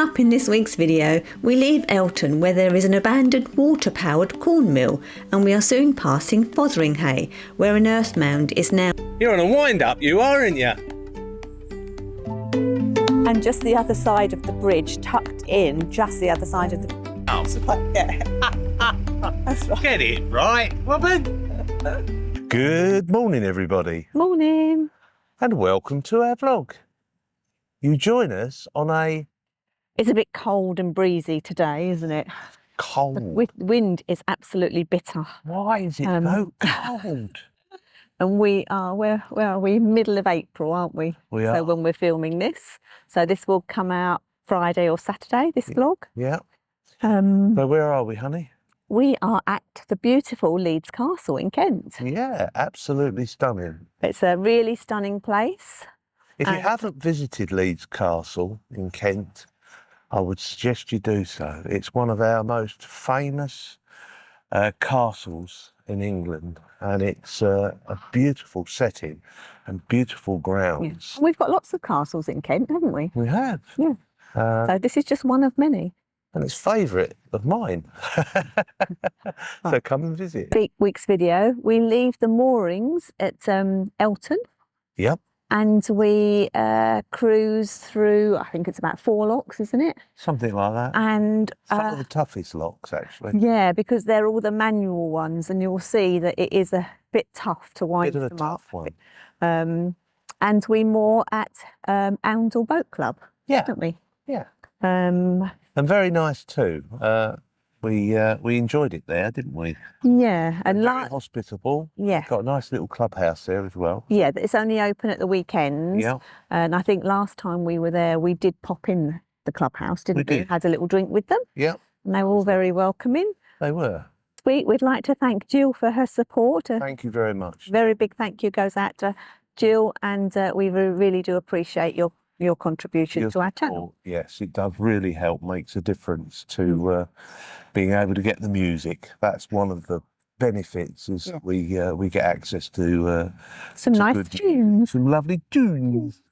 up in this week's video, we leave Elton where there is an abandoned water-powered corn mill, and we are soon passing Fotheringhay, where an earth mound is now. You're on a wind-up, you are, aren't you? And just the other side of the bridge, tucked in, just the other side of the... Oh, That's right. get it right, woman. Good morning, everybody, Morning. and welcome to our vlog. You join us on a It's a bit cold and breezy today, isn't it? cold. The wind is absolutely bitter. Why is it so cold? And we are, where are we? Middle of April, aren't we? We So are. when we're filming this. So this will come out Friday or Saturday, this vlog. Yeah. Um, So where are we, honey? we are at the beautiful Leeds Castle in Kent. Yeah, absolutely stunning. It's a really stunning place. If you And- haven't visited Leeds Castle in Kent, I would suggest you do so. It's one of our most famous castles in England, and it's a beautiful setting and beautiful grounds. We've got lots of castles in Kent, haven't we? We have. Yeah. So this is just one of many. And it's favourite of mine. So come and visit. Week's video, we leave the moorings at Elton, Yep, and we cruise through, I think it's about 4 locks, isn't it? something like that. And Some of the toughest locks, actually. yeah, because they're all the manual ones, and you'll see that it is a bit tough to wind Bit of a them tough up. one. And we moor at Oundle Boat Club, Yeah, don't we? yeah. Um, And very nice too. We enjoyed it there, didn't we? yeah, and Very hospitable. yeah. Got a nice little clubhouse there as well. Yeah, it's only open at the weekends. Yeah. And I think last time we were there, we did pop in the clubhouse, didn't we? did. Had a little drink with them, Yeah, and they were all very welcoming. they were. We'd like to thank Jill for her support. A Thank you very much. very big thank you goes out to Jill, and we really do appreciate your contribution Your to our channel. support, yes, it does really help, makes a difference to being able to get the music. That's one of the benefits, is Yeah. we get access to Some to nice good- tunes. some lovely tunes.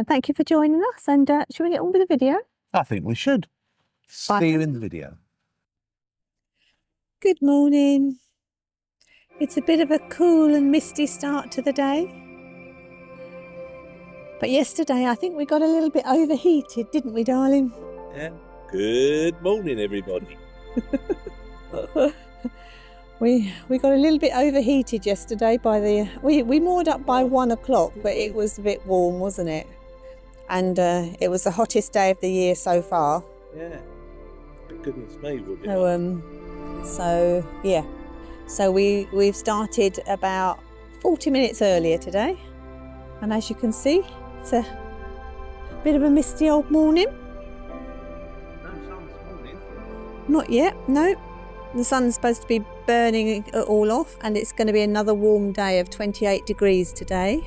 Thank you for joining us, and shall we get on with the video? I think we should. Bye. See you in the video. Good morning. It's a bit of a cool and misty start to the day. But yesterday I think we got a little bit overheated, didn't we, darling? Yeah. Good morning, everybody. We got a little bit overheated yesterday by the we moored up by 1 o'clock, but it was a bit warm, wasn't it? And it was the hottest day of the year so far. Yeah. Goodness me, would it? So yeah. So we've started about 40 minutes earlier today. And as you can see, it's a bit of a misty old morning. No sun this morning. Not yet, no. The sun's supposed to be burning it all off, and it's going to be another warm day of 28 degrees today.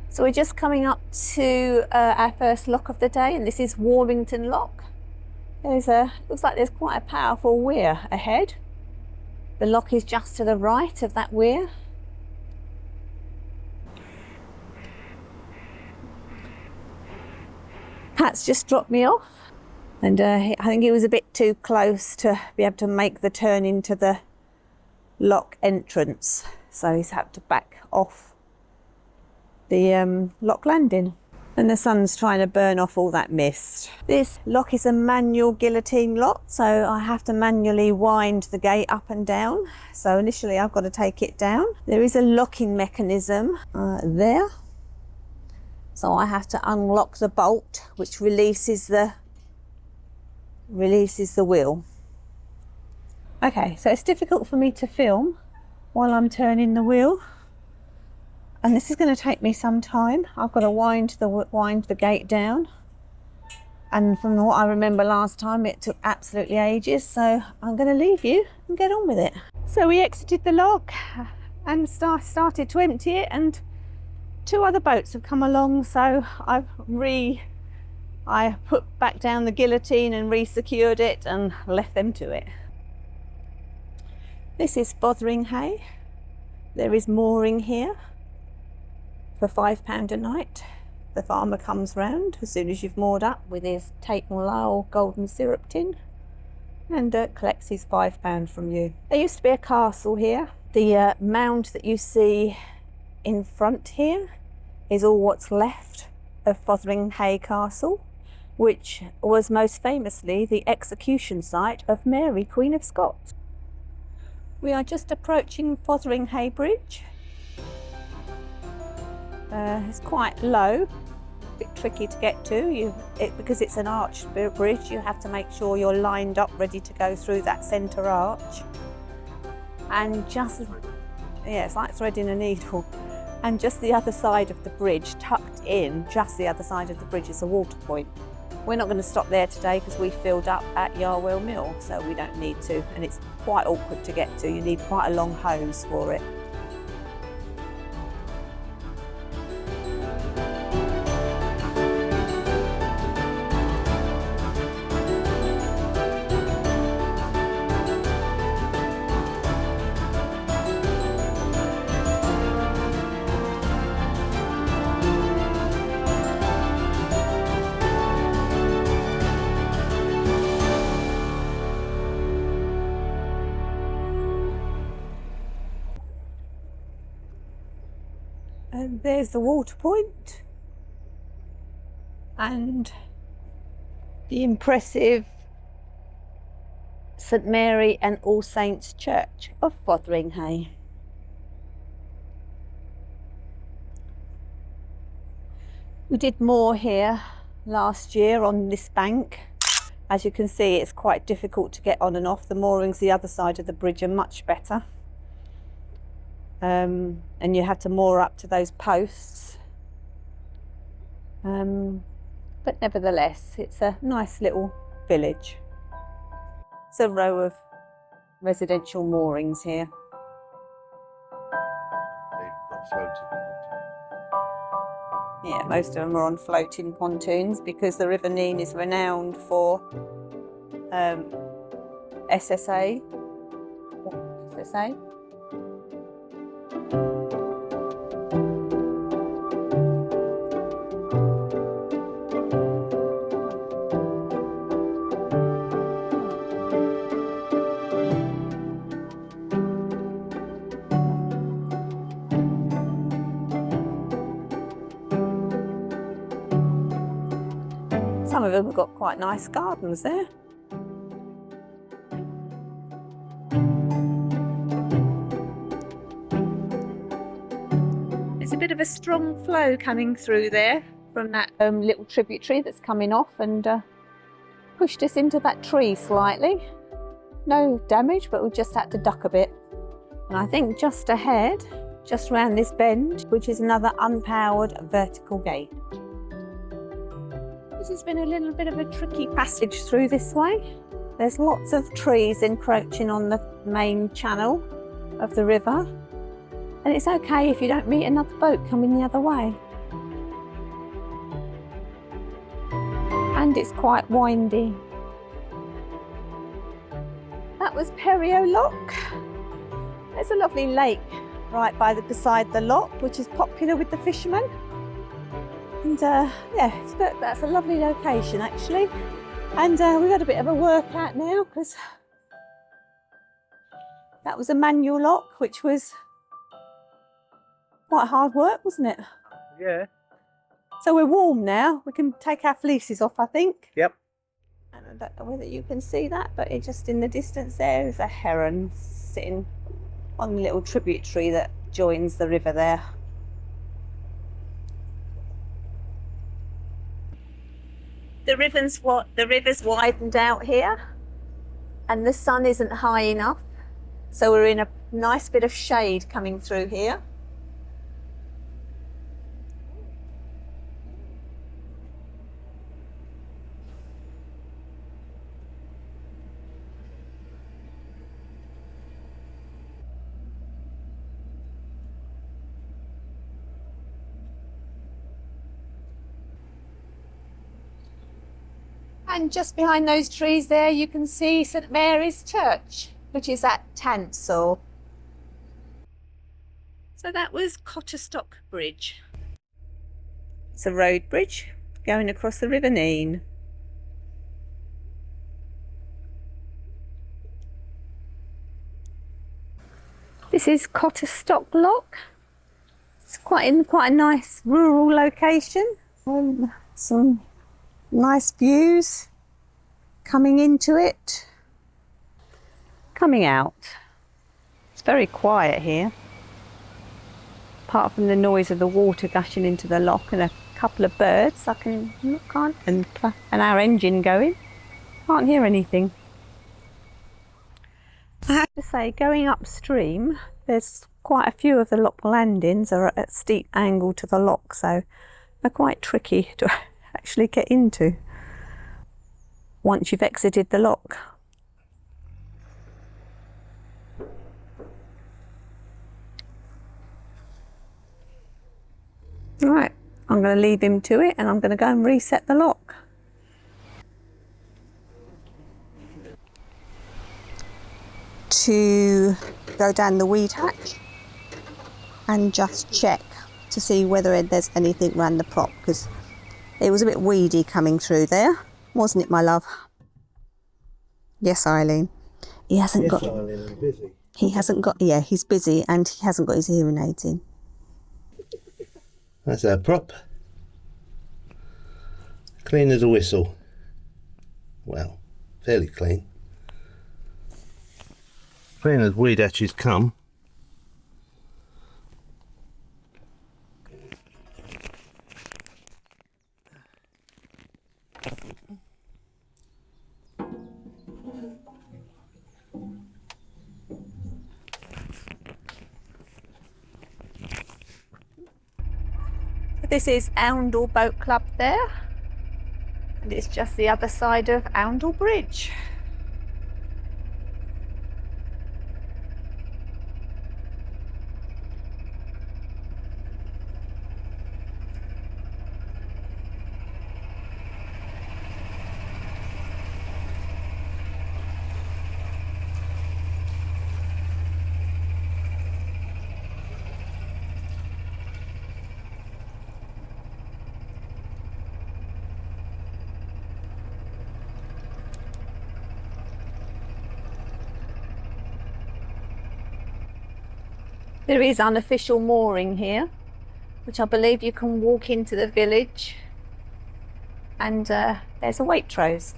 So we're just coming up to our first lock of the day, and this is Warmington Lock. Looks like there's quite a powerful weir ahead. The lock is just to the right of that weir. Pat's just dropped me off, and I think he was a bit too close to be able to make the turn into the lock entrance. so he's had to back off the lock landing. And the sun's trying to burn off all that mist. This lock is a manual guillotine lock, so I have to manually wind the gate up and down. So initially I've got to take it down. There is a locking mechanism there. So I have to unlock the bolt, which releases the wheel. Okay, so it's difficult for me to film while I'm turning the wheel. And this is going to take me some time. I've got to wind the gate down. And from what I remember last time, it took absolutely ages. So I'm going to leave you and get on with it. So we exited the lock and started to empty it, and 2 other boats have come along. So I put back down the guillotine and re-secured it and left them to it. This is Fotheringhay. There is mooring here for £5 a night. The farmer comes round as soon as you've moored up with his Tate & Lyle golden syrup tin and collects his £5 from you. There used to be a castle here. The mound that you see in front here is all what's left of Fothringhay Castle, which was most famously the execution site of Mary, Queen of Scots. We are just approaching Fotheringhay Bridge. It's quite low, a bit tricky to get to. Because it's an arched bridge, you have to make sure you're lined up ready to go through that centre arch. And it's like threading a needle. And just the other side of the bridge, tucked in, just the other side of the bridge is a water point. We're not going to stop there today because we filled up at Yarwell Mill, so we don't need to. And it's quite awkward to get to. You need quite a long hose for it. And there's the water point and the impressive St Mary and All Saints Church of Fothringhay. We did moor here last year on this bank. As you can see, it's quite difficult to get on and off. The moorings the other side of the bridge are much better. And you have to moor up to those posts. But nevertheless, it's a nice little village. It's a row of residential moorings here. Yeah, most of them are on floating pontoons because the River Nene is renowned for SSA. Some of them have got quite nice gardens there. There's a bit of a strong flow coming through there from that little tributary that's coming off and pushed us into that tree slightly. No damage, but we just had to duck a bit. And I think just ahead, just round this bend, which is another unpowered vertical gate. This has been a little bit of a tricky passage through this way. There's lots of trees encroaching on the main channel of the river. And it's okay if you don't meet another boat coming the other way. And it's quite windy. That was Perio Lock. There's a lovely lake right beside the lock, which is popular with the fishermen. And yeah, that's a lovely location actually. And we've got a bit of a workout now because that was a manual lock, which was quite hard work, wasn't it? Yeah. So we're warm now. We can take our fleeces off, I think. Yep. And I don't know whether you can see that, but it just in the distance there is a heron sitting on the little tributary that joins the river there. The river's widened out here, and the sun isn't high enough, so we're in a nice bit of shade coming through here. And just behind those trees there, you can see St Mary's Church, which is at Tansel. So that was Cotterstock Bridge. It's a road bridge going across the River Nene. This is Cotterstock Lock. It's quite a nice rural location. Some nice views coming into it, coming out. It's very quiet here, apart from the noise of the water gushing into the lock and a couple of birds and our engine going. Can't hear anything. I have to say, going upstream, there's quite a few of the lock landings are at a steep angle to the lock, so they're quite tricky to actually get into once you've exited the lock. Right, I'm going to leave him to it and I'm going to go and reset the lock. To go down the weed hatch and just check to see whether there's anything around the prop, because it was a bit weedy coming through there, wasn't it, my love? Yes, Eileen. He hasn't got. Eileen, I'm busy. He hasn't got. Yeah, he's busy and he hasn't got his hearing aids in. That's our prop. Clean as a whistle. Well, fairly clean. Clean as weed hatches come. This is Oundle Boat Club there, and it's just the other side of Oundle Bridge. There is unofficial mooring here, which I believe you can walk into the village, and there's a Waitrose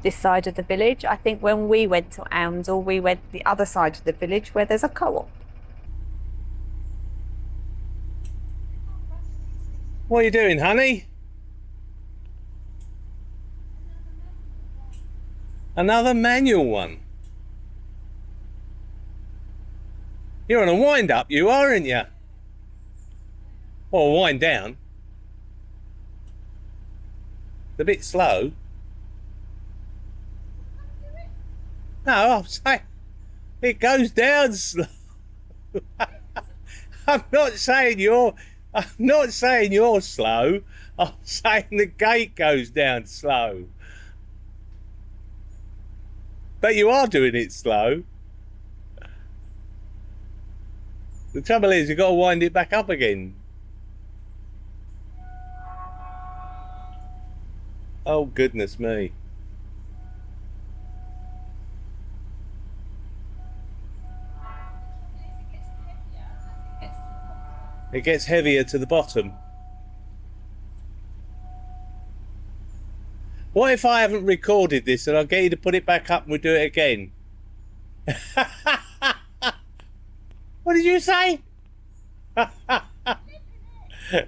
this side of the village. I think when we went to Oundle, we went the other side of the village where there's a co-op. What are you doing, honey? Another manual one. You're on a wind up, you are, aren't you? Or a wind down. It's a bit slow. No, I'm saying it goes down slow. I'm not saying you're slow. I'm saying the gate goes down slow. But you are doing it slow. The trouble is, you've got to wind it back up again. Oh, goodness me. It gets heavier to the bottom. What if I haven't recorded this and I'll get you to put it back up and we'll do it again? What did you say?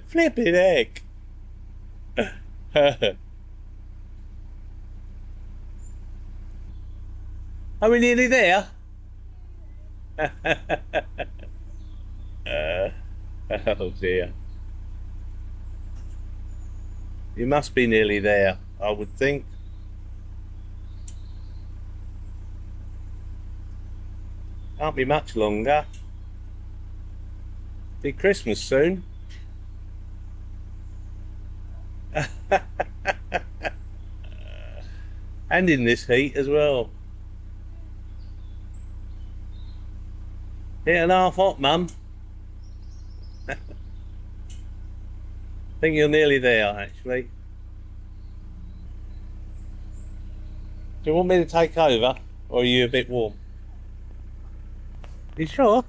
Flipping heck. Are we nearly there? Oh dear. You must be nearly there, I would think. Can't be much longer. Be Christmas soon. And in this heat as well. 8.5 hot, Mum. I think you're nearly there, actually. Do you want me to take over, or are you a bit warm? You sure?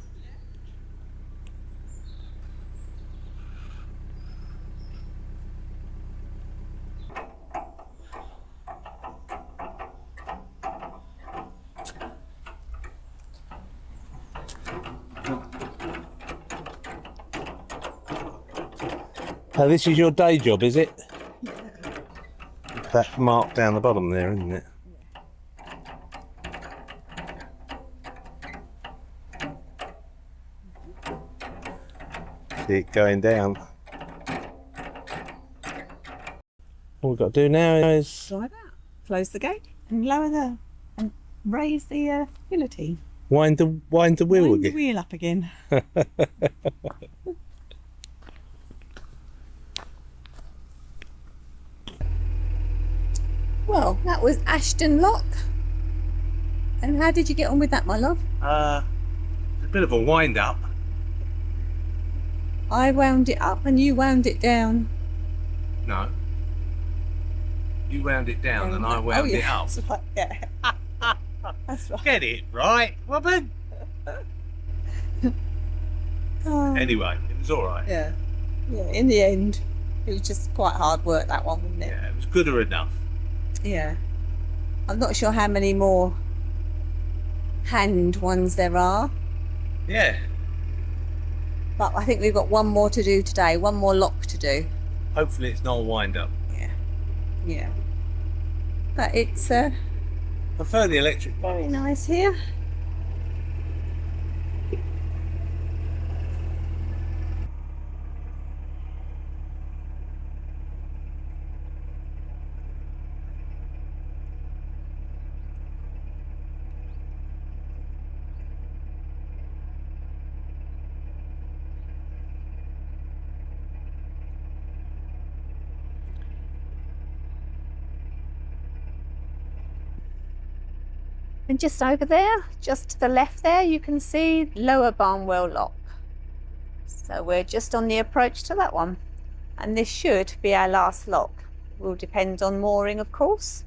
So this is your day job, is it? Yeah. That mark down the bottom there, isn't it? See it going down. All we've got to do now is Slide out, close the gate, and raise the guillotine. wind the wheel Wind the again. wheel up again. Well, that was Ashton Lock. And how did you get on with that, my love? It's a bit of a wind up. I wound it up and you wound it down. No. You wound it down and I wound it up. That's right, yeah. That's right. Get it right, woman. Oh, Anyway, it was all right. yeah. Yeah, in the end, it was just quite hard work, that one, wasn't it? Yeah, it was good or enough. Yeah. I'm not sure how many more hand ones there are, Yeah. but I think we've got one more to do today, one more lock to do. Hopefully it's not a wind up. Yeah. But it's I prefer the electric one. very nice here. And just over there, just to the left there, you can see Lower Barnwell Lock. So we're just on the approach to that one. And this should be our last lock. Will depend on mooring, of course.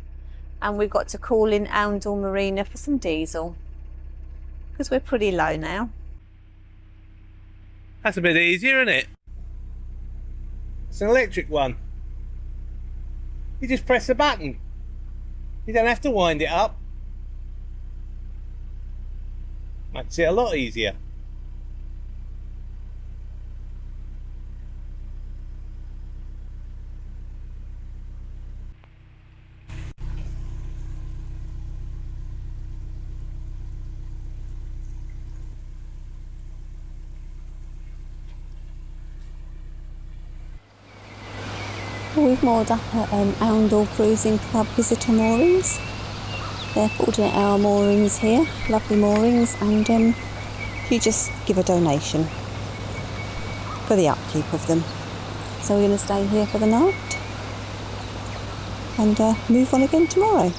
And we've got to call in Oundle Marina for some diesel, because we're pretty low now. That's a bit easier, isn't it? It's an electric one. You just press the button. You don't have to wind it up. Makes it a lot easier. We've moored up at Oundle Cruising Club visitor moorings. They're 48-hour moorings here, lovely moorings, and you just give a donation for the upkeep of them. So we're going to stay here for the night and move on again tomorrow.